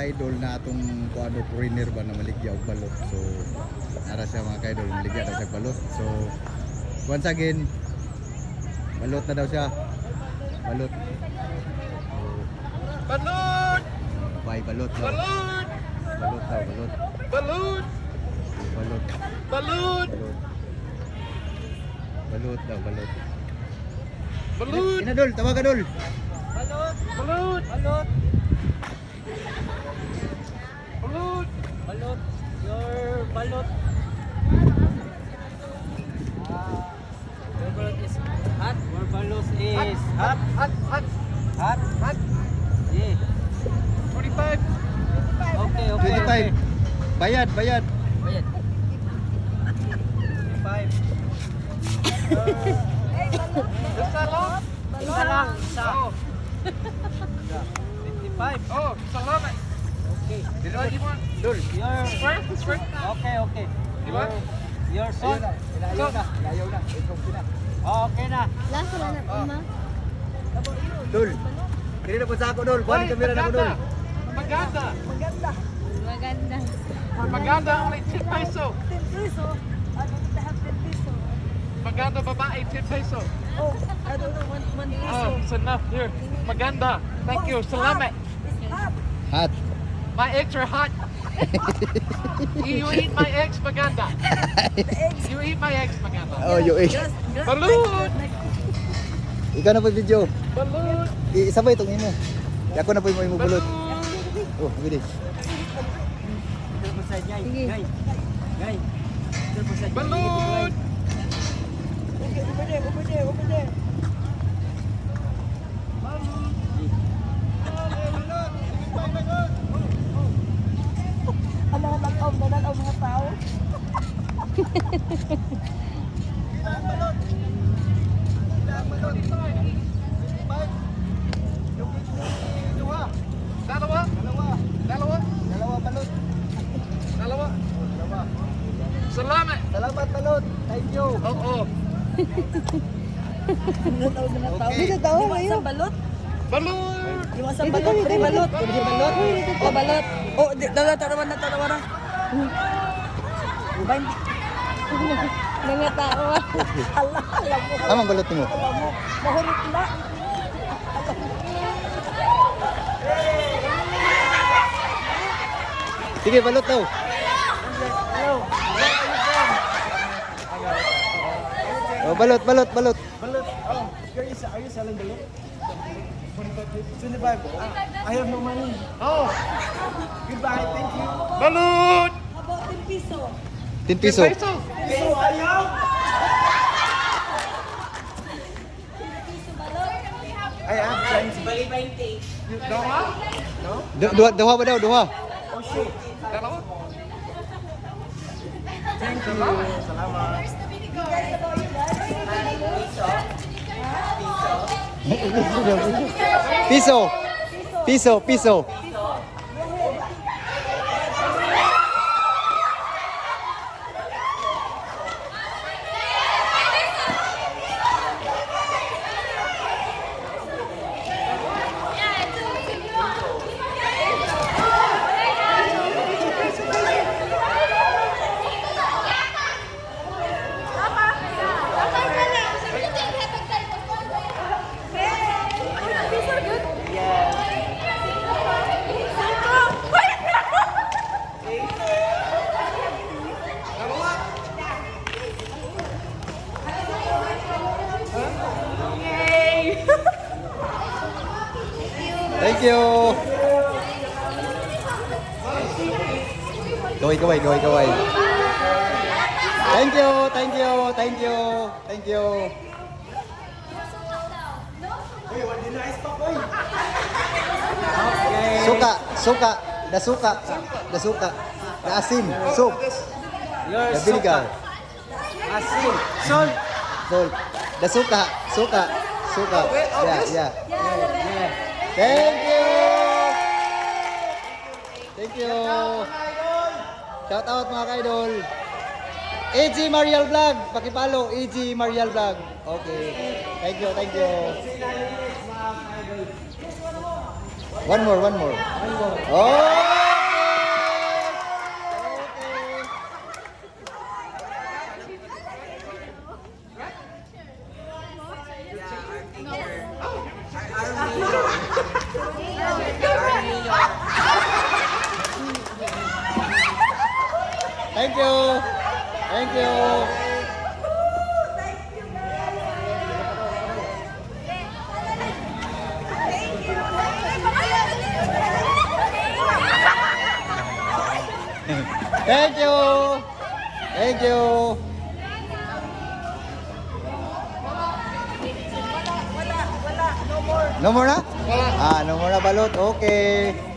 Idol na atong kuano foreigner ba na maligya og balot. So ara siya mga kaidol, maligya daw siya balot. So once again, balot na daw siya. Balot. Balot! Bye balot daw. Balot! Balot daw, balot. Balot! Balot. Balot! Balot. Balot daw, balot. Balot! Inadol, tawag ka dol. Balot! Balot! Balot! Balot! Balot! Your balot! Your balot is hot. Your balot is hot. Hot! Hot! Hot! Hot! Yeah. 45! Okay, okay. 25. Bayad, bayad. Bayad. 25. Isa lang? Isa lang. Isa. 55. Oh, salamat. Okay. Dul. Your square? Square? Okay, okay. Diba? Your son. Ilayaw na, ilayaw na. Okay na. Lasa na na, Ima. Dol. Kini na po sa ako dol. Buwan kamera na ko dol. Maganda. Maganda. Maganda only 10 peso. 10 peso. I don't have 10 peso. Maganda babae 10 peso. Oh, I don't know, 1 peso. Oh, it's enough here. Maganda. Thank you. Salamat. It's hot. Hat. My eggs are hot. You eat my eggs, maganda. You eat my eggs, maganda. Oh, you eh. Just Balloon! Ikaw na po yung video. Balloon! Isabay itong imo. Ako na po yung bulot. Balloon! Oh, gini. Sige. Balloon! Over there. Ang mga tag-off na lang ang mga tao. Dalawa? Dalawa? Dalawa balot. Dalawa? Salamat! Salamat balot. Thank you. Oo. Okay. Dito daw, ngayon. Balot? Balloon! Yung asang balot, pre balot. Pre balot. Oh, balot. Oh, tarawan na. Bain. Mga tao. Allah, alam mo. Tamang balot mo. Alam mo. Mahurot na. Sige, balot daw. Oh, balot. Balot. Oh, are you selling balot? 25. I have no money. Oh! Goodbye. Thank you. Balloon! About 10 piso. 10 piso. Peso! Piso, ayaw. I have friends. Dalawa? Duha ba daw? Duha. Oh shit. Dalawa? Thank you. Salamat. Piso. Thank you. Gaway. Thank you. Suka. The asin. Soup. Your The vinegar. asin. Salt. Salt. The suka. Yeah. Thank you. Shout out mga ka-idol. AG Marial Vlog, pakipalo AG Marial Vlog. Okay. Thank you. One more. Oh! Thank you. Thank you. Thank you. Thank you. No more na? No more na balot. Okay.